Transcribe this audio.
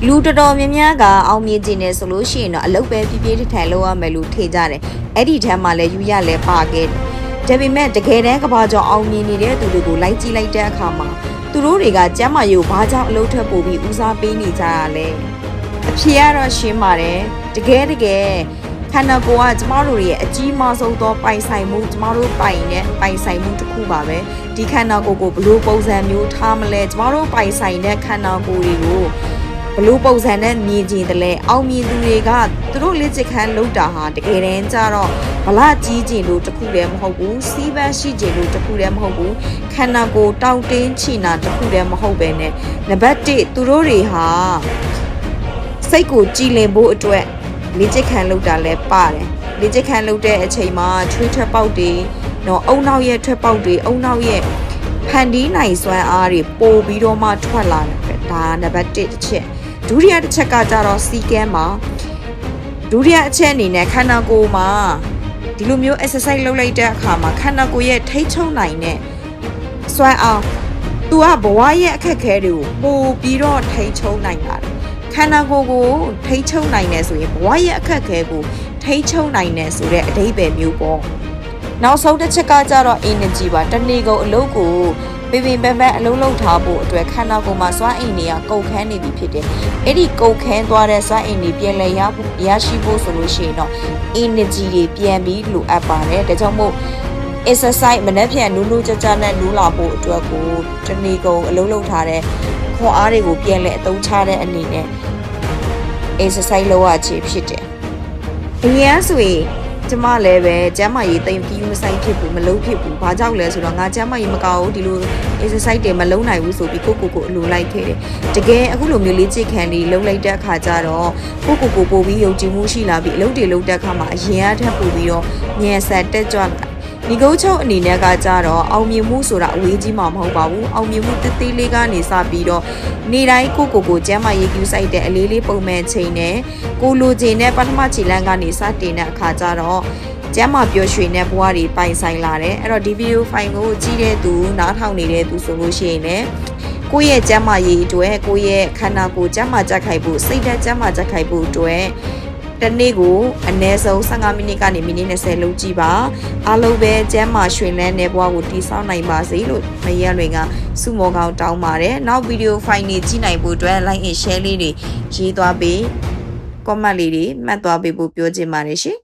လူတော်များများကအောင်မြင်ခြင်းနဲ့ဆိုလို့ရှိရင်တော့အလုပ်ပဲပြပြထန်လုပ်ရမယ်လို့ထေကြတယ်အဲ့ဒီထမ်းမှာလည်းယူရလဲပါခဲ့တယ်ဒါပေမဲ့တကယ်တမ်းကဘာကြောင့်အောင်မြင်နေတဲ့သူတွေကိုလိုက်ကြည့်လိုက်တဲ့အခါမှာသူတို့တွေကကျမ်းမာရေးကိုဘာကြောင့်အလုပ်ထက်ပိုပြီးဦးစားပေးနေကြရလဲအဖြေကတော့ရှင်းပါတယ်တကယ်ခန္ဓာကိုယ်ကကျမတို့ရဲ့အကြီးမားဆုံးသောပိုင်ဆိုင်မှုကျမတို့ပိုင်တဲ့ပိုင်ဆိုင်မှုတစ်ခုပါပဲဒီခန္ဓာကိုယ်ကိုဘလို့ပုံစံမျိုးထားမလဲကျမတို့ပိုင်ဆိုင်တဲ့ခန္ဓာကိုယ်တွေကိုဘလို့ပုံစံနဲ့မြင်ကြည့်တယ်လဲအောင်မြင်သူတွေကသူတို့လက်ချခန်းလောက်တာဟာတကယ်တမ်းကျတော့ဗလာကြီးကျင်လို့တခုတည်းမဟုတ်ဘူးစီးပန်းရှိကျင်လို့တခုတည်းမဟုတ်ဘူးခန္ဓာကိုယ်တောင့်တင်းချင်တာတခုတည်းမဟုတ်ပဲနဲ့နံပါတ်1သူတို့တွေဟာစိတ်ကိုကြည်လင်ဖို့အတွက်လေ့ကျင့်ခန်းလုပ်တာလဲပါတယ်လေ့ကျင့်ခန်းလုပ်တဲ့အချိန်မှာချွေးထွက်ပေါက်တွေနော်အုံနောက်ရဲ့ထွက်ပေါက်တွေအုံနောက်ရဲ့ဖန်တီးနိုင်စွမ်းအားတွေပို့ပြီးတော့မှထွက်လာတယ်ဒါနံပါတ်1တစ်ချက်ဒုတိယတစ်ချက်ကကြတော့စီကဲမှာဒုတိယအချက်အနေနဲ့ခန္ဓာကိုယ်မှာဒီလိုမျိုး exercise လုပ်လိုက်တဲ့အခါမှာခန္ဓာကိုယ်ရဲ့ထိတ်ချုံနိုင်တဲ့စွမ်းအားသူကဘဝရဲ့အခက်အခဲတွေကိုပို့ပြီးတော့ထိတ်ချုံနိုင်တာခန္ဓာကိုယ်ကိုထိတ်ချုံနိုင်တယ်ဆိုရင်ဘဝရဲ့အခက်အခဲကိုထိတ်ချုံနိုင်တယ်ဆိုတဲ့အဓိပ္ပာယ်မျိုးပေါ့နောက်ဆုံးတစ်ချက်ကကြတော့ energy ပါတနေ့ကုန်အလုပ်ကိုပင်ပန်းအလုံးလုံးထားဖို့အတွက်ခန္ဓာကိုယ်မှာစွမ်းအင်တွေကကုန်ခန်းနေပြီဖြစ်တယ်အဲ့ဒီကုန်ခန်းသွားတဲ့စွမ်းအင်တွေပြန်လည်ရရှိဖို့ဆိုလို့ရှိရင်တော့ energy တွေပြန်ပြီးလိုအပ်ပါတယ်ဒါကြောင့်မို့ exercise မနှက်ဖြန်နူးနူးကြကြနဲ့နူးလာဖို့အတွက်ကိုတနေ့ကုန်အလုံးလုံးထားတဲ့ခွန်အားတွေကိုပြန်လည်အသုံးချတဲ့အနေနဲ့ exercise လုပ်ရခြင်းဖြစ်တယ်။အရင်ဆိုရင်ကျမလည်းပဲကျမ်းမာရေးတိမ်ပြီးမဆိုင်ဖြစ်ဘူးမလုံးဖြစ်ဘူး။ဘာကြောင့်လဲဆိုတော့ငါကျမ်းမာရေးမကောင်းဘူးဒီလို exercise တွေမလုံးနိုင်ဘူးဆိုပြီးကိုအလိုလိုက်ခဲ့တယ်။တကယ်အခုလိုမျိုးလေ့ကျင့်ခန်းတွေလုံးလိုက်တဲ့အခါကျတော့ကိုပို့ပြီးယုံကြည်မှုရှိလာပြီးအလုပ်တွေလုပ်တဲ့အခါမှာအရင်အထက်ပို့ပြီးတော့ဉာဏ်ဆက်တက်ကြွလာဒီကုန်းချုပ်အနေနဲ့ကကြတော့အောင်မြင်မှုဆိုတာအဝေးကြီးမှာမဟုတ်ပါဘူးအောင်မြင်မှုတစ်သေးလေးကနေစပြီးတော့နေတိုင်းကိုကျမ်းမာရေးကူးဆိုင်တဲ့အလေးလေးပုံမှန်ချိန်နဲ့ကိုလိုချင်တဲ့ပထမခြေလမ်းကနေစတင်တဲ့အခါကျတော့ကျမ်းမာပျော်ရွှင်တဲ့ဘဝတွေပိုင်ဆိုင်လာတယ်အဲ့တော့ဒီဗီဒီယိုဖိုင်ကိုကြည့်တဲ့သူနားထောင်နေတဲ့သူဆိုလို့ရှိရင်လည်းကိုယ့်ရဲ့ကျမ်းမာရေးအတွက်ကိုယ့်ရဲ့ခန္ဓာကိုယ်ကျမ်းမာကြက်ခိုက်ဖို့စိတ်ဓာတ်ကျမ်းမာကြက်ခိုက်ဖို့အတွက်တနေ့ကိုအနည်းဆုံး15မိနစ်ကနေမိနစ်20လုပ်ကြည့်ပါအားလုံးပဲကျမ်းမာရွှင်လန်းတဲ့ဘဝကိုတည်ဆောက်နိုင်ပါစေလို့မရလွင်ကစုမောကောင်းတောင်းပါတယ်နောက်ဗီဒီယိုဖိုင်တွေကြည့်နိုင်ဖို့အတွက် like and share လေးတွေရေးသွားပေး comment လေးတွေမှတ်သွားပေးဖို့ပြောချင်ပါတယ်ရှင်